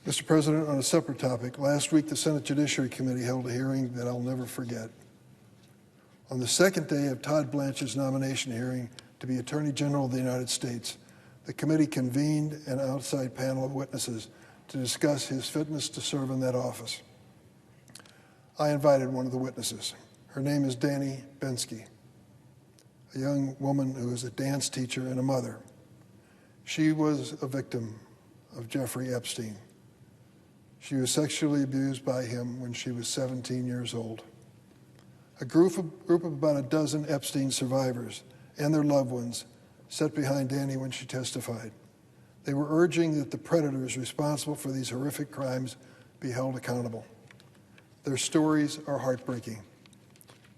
Mr. President, on a separate topic, last week the Senate Judiciary Committee held a hearing that I'll never forget. On the second day of Todd Blanche's nomination hearing to be Attorney General of the United States, the committee convened an outside panel of witnesses to discuss his fitness to serve in that office. I invited one of the witnesses. Her name is Danny Bensky, a young woman who is a dance teacher and a mother. She was a victim of Jeffrey Epstein. She was sexually abused by him when she was 17 years old. A group of about a dozen Epstein survivors and their loved ones sat behind Danny when she testified. They were urging that the predators responsible for these horrific crimes be held accountable. Their stories are heartbreaking,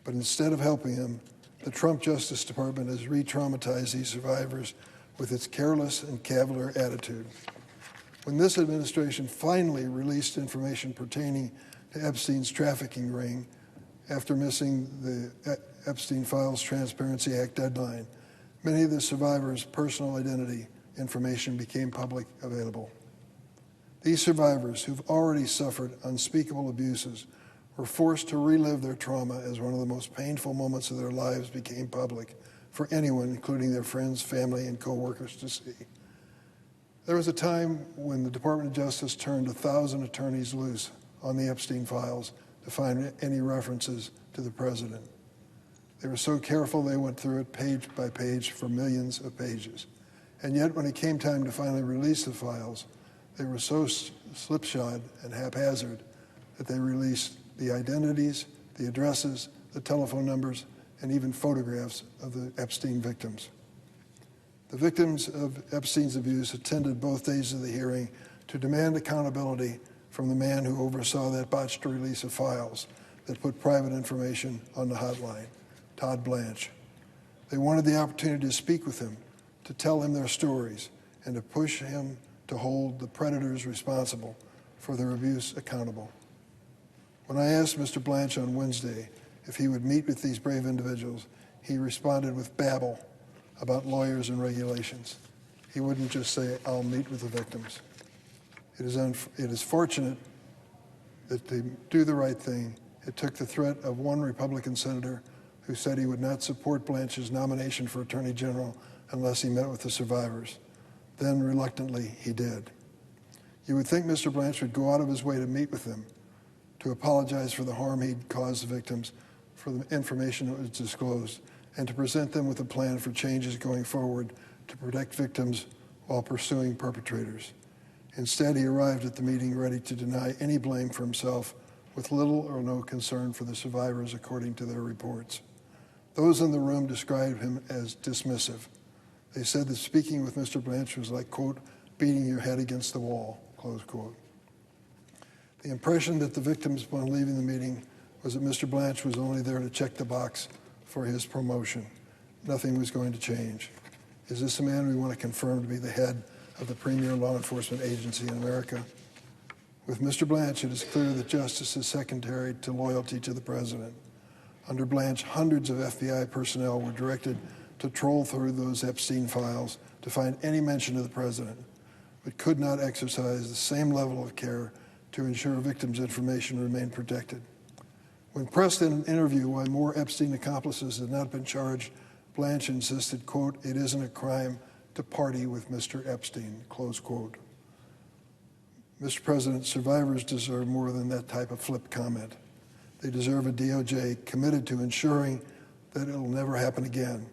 but instead of helping them, the Trump Justice Department has re-traumatized these survivors with its careless and cavalier attitude. When this administration finally released information pertaining to Epstein's trafficking ring after missing the Epstein Files Transparency Act deadline, many of the survivors' personal identity information became public available. These survivors, who've already suffered unspeakable abuses, were forced to relive their trauma as one of the most painful moments of their lives became public for anyone, including their friends, family, and co-workers, to see. There was a time when the Department of Justice turned 1,000 attorneys loose on the Epstein files to find any references to the president. They were so careful they went through it page by page for millions of pages. And yet when it came time to finally release the files, they were so slipshod and haphazard that they released the identities, the addresses, the telephone numbers, and even photographs of the Epstein victims. The victims of Epstein's abuse attended both days of the hearing to demand accountability from the man who oversaw that botched release of files that put private information on the hotline, Todd Blanche. They wanted the opportunity to speak with him, to tell him their stories, and to push him to hold the predators responsible for their abuse accountable. When I asked Mr. Blanche on Wednesday if he would meet with these brave individuals, he responded with babble about lawyers and regulations. He wouldn't just say, "I'll meet with the victims." It is fortunate that to do the right thing, it took the threat of one Republican senator who said he would not support Blanche's nomination for Attorney General unless he met with the survivors. Then, reluctantly, he did. You would think Mr. Blanche would go out of his way to meet with them, to apologize for the harm he'd caused the victims, for the information that was disclosed, and to present them with a plan for changes going forward to protect victims while pursuing perpetrators. Instead, he arrived at the meeting ready to deny any blame for himself, with little or no concern for the survivors, according to their reports. Those in the room described him as dismissive. They said that speaking with Mr. Blanche was like, quote, beating your head against the wall, close quote. The impression that the victims upon leaving the meeting was that Mr. Blanche was only there to check the box for his promotion. Nothing was going to change. Is this a man we want to confirm to be the head of the premier law enforcement agency in America? With Mr. Blanche, it is clear that justice is secondary to loyalty to the president. Under Blanche, hundreds of FBI personnel were directed to troll through those Epstein files to find any mention of the president, but could not exercise the same level of care to ensure victims' information remained protected. When pressed in an interview why more Epstein accomplices had not been charged, Blanche insisted, quote, it isn't a crime to party with Mr. Epstein, close quote. Mr. President, survivors deserve more than that type of flip comment. They deserve a DOJ committed to ensuring that it'll never happen again.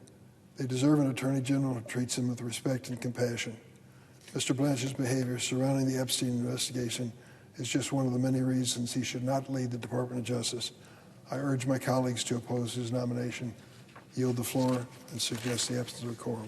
They deserve an Attorney General who treats them with respect and compassion. Mr. Blanche's behavior surrounding the Epstein investigation is just one of the many reasons he should not lead the Department of Justice. I urge my colleagues to oppose his nomination, yield the floor, and suggest the absence of a quorum.